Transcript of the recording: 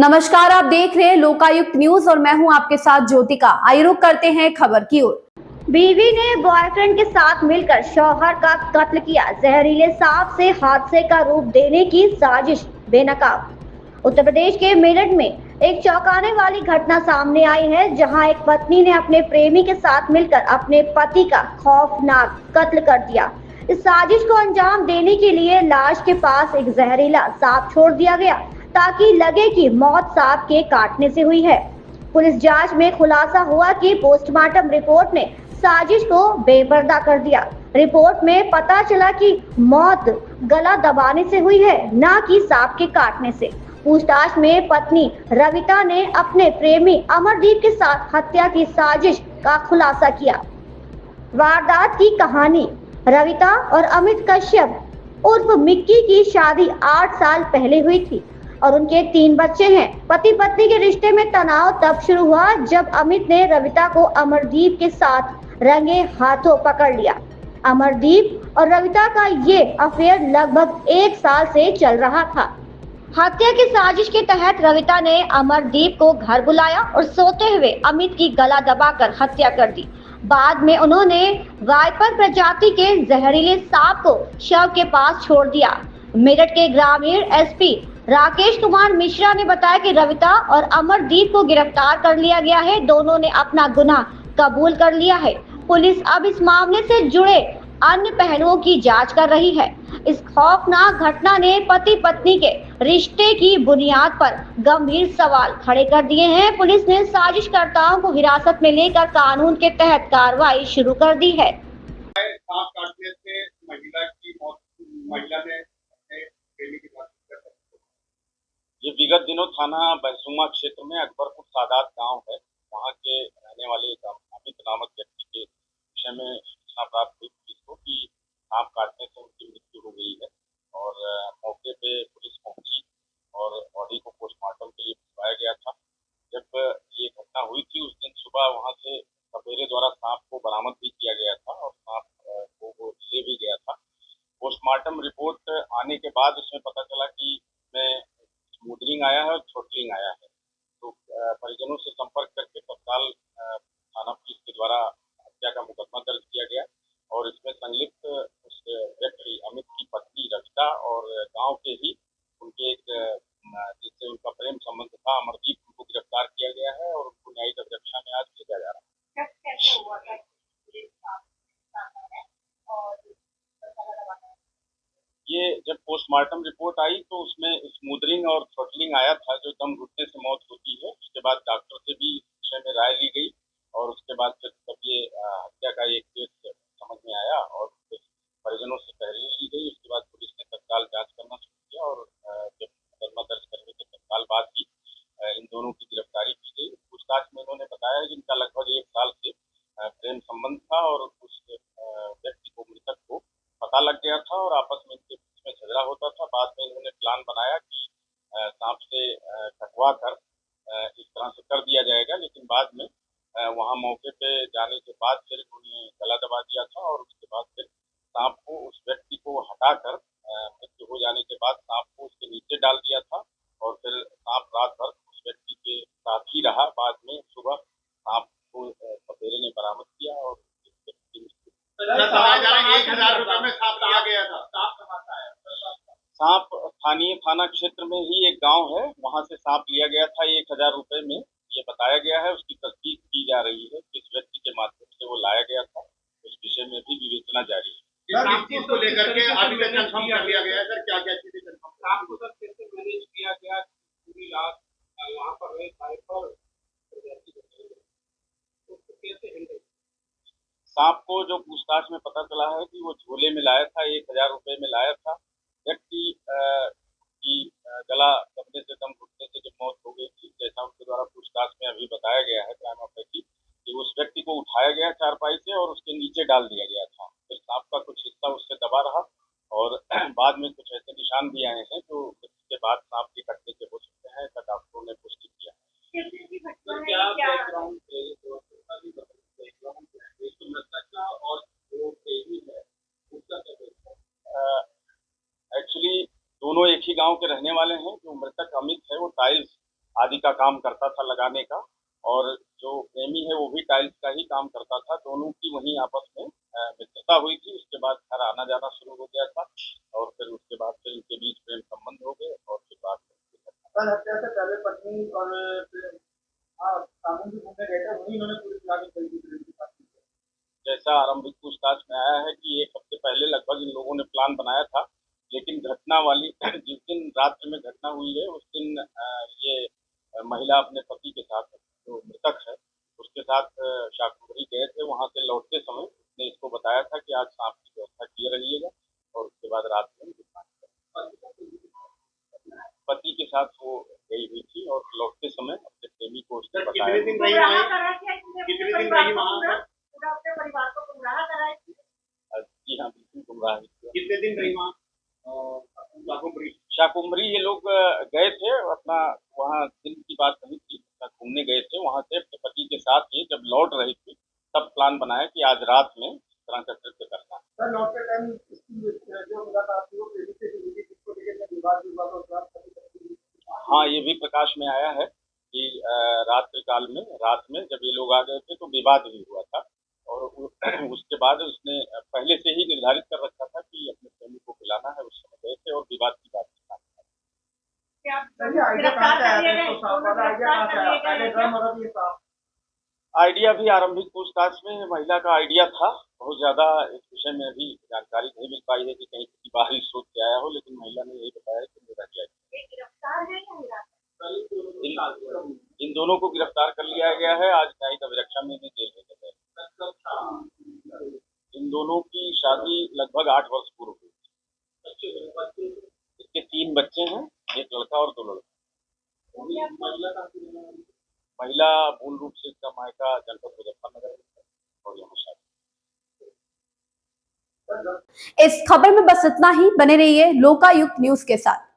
नमस्कार, आप देख रहे हैं लोकायुक्त न्यूज और मैं हूं आपके साथ ज्योतिका। आइए रुक करते हैं खबर की ओर। बीवी ने बॉयफ्रेंड के साथ मिलकर शौहर का कत्ल किया। जहरीले सांप से हादसे का रूप देने की साजिश बेनकाब। उत्तर प्रदेश के मेरठ में एक चौंकाने वाली घटना सामने आई है, जहां एक पत्नी ने अपने प्रेमी के साथ मिलकर अपने पति का खौफनाक कत्ल कर दिया। इस साजिश को अंजाम देने के लिए लाश के पास एक जहरीला सांप छोड़ दिया गया, ताकि लगे कि मौत सांप के काटने से हुई है। पुलिस जांच में खुलासा हुआ कि पोस्टमार्टम रिपोर्ट ने साजिश को बेपर्दा कर दिया। रिपोर्ट में पता चला कि मौत गला दबाने से हुई है, न कि सांप के काटने से। पूछताछ में पत्नी रविता ने अपने प्रेमी अमरदीप के साथ हत्या की साजिश का खुलासा किया। वारदात की कहानी: रविता और अमित कश्यप उर्फ मिक्की की शादी 8 साल पहले हुई थी और उनके 3 बच्चे हैं। पति पत्नी के रिश्ते में तनाव तब शुरू हुआ जब अमित ने रविता को अमरदीप के साथ रंगे हाथों पकड़ लिया। अमरदीप और रविता का ये अफेयर लगभग 1 साल से चल रहा था। हत्या की साजिश के तहत रविता ने अमरदीप को घर बुलाया और सोते हुए अमित की गला दबाकर हत्या कर दी। बाद में उन्होंने वाइपर प्रजाति के जहरीले सांप को शव के पास छोड़ दिया। मेरठ के ग्रामीण एसपी राकेश कुमार मिश्रा ने बताया कि रविता और अमरदीप को गिरफ्तार कर लिया गया है। दोनों ने अपना गुनाह कबूल कर लिया है। पुलिस अब इस मामले से जुड़े अन्य पहलुओं की जांच कर रही है। इस खौफनाक घटना ने पति पत्नी के रिश्ते की बुनियाद पर गंभीर सवाल खड़े कर दिए हैं। पुलिस ने साजिशकर्ताओं को हिरासत में लेकर कानून के तहत कार्रवाई शुरू कर दी है। सांप काटने से महिला की मौत, महिला ने अपने प्रेमी के साथ ये विगत दिनों थाना बहसुमा क्षेत्र में अकबरपुर सादात गांव है, वहां के रहने वाले अमित नामक व्यक्ति के विषय में सूचना प्राप्त हुई पुलिस को कि सांप काटने से उनकी मृत्यु हो गई है और मौके पे पुलिस पहुंची और बॉडी को पोस्टमार्टम के लिए भिजवाया गया था। जब ये घटना हुई थी उस दिन सुबह वहां से सपेरे द्वारा सांप को बरामद भी किया गया था और सांप को वो ले भी गया था। पोस्टमार्टम रिपोर्ट आने के बाद उसमें पता चला कि इसमें स्मूदरिंग आया है और थ्रोटलिंग आया है। तो परिजनों से संपर्क करके तत्काल थाना पुलिस के द्वारा हत्या का मुकदमा दर्ज किया गया और इसमें संलिप्त उस व्यक्ति अमित की पत्नी रविता और गांव के ही उनके एक जिससे उनका प्रेम संबंध था अमरदीप, उनको गिरफ्तार किया गया है और उनको न्यायिक अभिरक्षा में आज भेजा जा रहा है। ये जब पोस्टमार्टम रिपोर्ट आई तो उसमें स्मूदरिंग और थ्रोटलिंग आया था, जो दम घुटने से मौत होती है। उसके बाद डॉक्टर से भी इस विषय में राय ली गई और उसके बाद फिर तब ये हत्या का एक केस समझ में आया और परिजनों से तहरीर ली गई। उसके बाद पुलिस ने तत्काल जांच करना शुरू किया और जब मुकदमा दर्ज करने के तत्काल बाद ही इन दोनों की गिरफ्तारी की गई। पूछताछ में इन्होंने बताया कि इनका लगभग 1 साल से प्रेम संबंध था और उस व्यक्ति को, मृतक को पता लग गया था और आपस में इनके बीच में झगड़ा होता था। बाद में इन्होंने प्लान बनाया कि सांप से कटवा कर इस तरह से कर दिया जाएगा, लेकिन बाद में वहां मौके पे जाने के बाद फिर उन्होंने गला दबा दिया था और उसके बाद फिर सांप को, उस व्यक्ति को हटाकर मृत्यु हो जाने के बाद सांप को उसके नीचे डाल दिया था और फिर सांप रात भर उस व्यक्ति के साथ ही रहा। बाद में सुबह सांप को सपेरे ने बरामद किया और सांप स्थानीय थाना क्षेत्र में ही एक गांव है, वहां से सांप लिया गया था 1000 रुपए में, ये बताया गया है। उसकी तस्दीक की जा रही है, किस व्यक्ति के माध्यम से वो लाया गया था, उस विषय में भी विवेचना जारी है। इस चीज को लेकर के अभी तक कंफर्म कर लिया गया है सर, क्या क्या चीजें कंफर्म आपको सर कैसे मैनेज किया गया पूरी रात वहाँ पर सांप को जो पूछताछ में पता चला है कि वो झोले में लाया था, 1000 रुपए में लाया था। व्यक्ति की गला दबने से, दम घुटने से जब मौत हो गई थी, जैसा उनके द्वारा पूछताछ में अभी बताया गया है क्राइम ऑफिसर कि उस व्यक्ति को उठाया गया चारपाई से और उसके नीचे डाल दिया गया था। फिर सांप का कुछ हिस्सा उससे दबा रहा और बाद में कुछ ऐसे निशान भी आए हैं जो इसके बाद सांप के कटने से हो सकते हैं, ऐसा डॉक्टरों ने पुष्टि किया। एक्चुअली दोनों एक ही गांव के रहने वाले हैं। जो मृतक अमित है वो टाइल्स आदि का काम करता था लगाने का, और जो प्रेमी है वो भी टाइल्स का ही काम करता था। दोनों की वहीं आपस में मित्रता हुई थी। उसके बाद घर आना जाना शुरू हो गया था, और फिर उसके बाद से इनके बीच प्रेम संबंध हो गए, और फिर बाद कल हत्या से पहले पत्नी और सामूहिक घूमने गए थे, वही इन्होंने पूरी प्लानिंग करी थी प्रेम के साथ। जैसा आरंभिक पूछताछ में आया है कि 1 हफ्ते पहले लगभग इन लोगों ने प्लान बनाया था, लेकिन घटना वाली जिस दिन रात्रि में घटना हुई है उस दिन ये महिला अपने पति के साथ, जो मृतक है उसके साथ शाकंभरी गए थे। वहां से लौटते समय उसने इसको बताया था कि आज सांप की व्यवस्था किए रहिएगा, और उसके बाद रात में पति के साथ वो गई हुई थी, और लौटते समय अपने प्रेमी को उसने बताया। कितने दिन रही वहाँ? पूरा अपने परिवार को गुमराह कराई थी। जी हाँ, बिल्कुल गुमराह किया। कितने दिन रही वहाँ? शाकुम्भरी ये लोग गए थे अपना, वहाँ दिन की बात नहीं थी, घूमने गए थे। वहाँ से अपने पति के साथ ये जब लौट रही थी तब प्लान बनाया कि आज रात में इस तरह का कृत्य करना है। सर लौटते टाइम जो मुलाकात थी वो प्रेमी से हुई थी, जिसको लेकर विवाद हुआ था, उसके बाद हाँ, ये भी प्रकाश में आया है कि रात्रि काल में, रात में जब ये लोग आ गए थे तो विवाद भी हुआ था, और उसके बाद उसने पहले से ही निर्धारित कर रखा था कि अपने प्रेमी को बुलाना है। उस समय गए थे और विवाद की बात की। आइडिया भी आरंभिक पूछताछ में महिला का आइडिया था। बहुत ज्यादा इस विषय में अभी जानकारी नहीं मिल पाई है कि कहीं किसी बाहरी स्रोत से आया हो, लेकिन महिला ने यही बताया कि मेरा आइडिया। इन दोनों को गिरफ्तार कर लिया गया है। आज न्यायिक अभिरक्षा में इन्हें जेल भेजा गया। इन दोनों की शादी लगभग 8 वर्ष पूर्व हुई थी। इसके 3 बच्चे हैं, 1 लड़का और 2 लड़के। महिला मूल रूप से इसका मायका जनपद मुजफ्फरनगर है, और यहाँ शादी। इस खबर में बस इतना ही। बने रहिए लोकायुक्त न्यूज के साथ।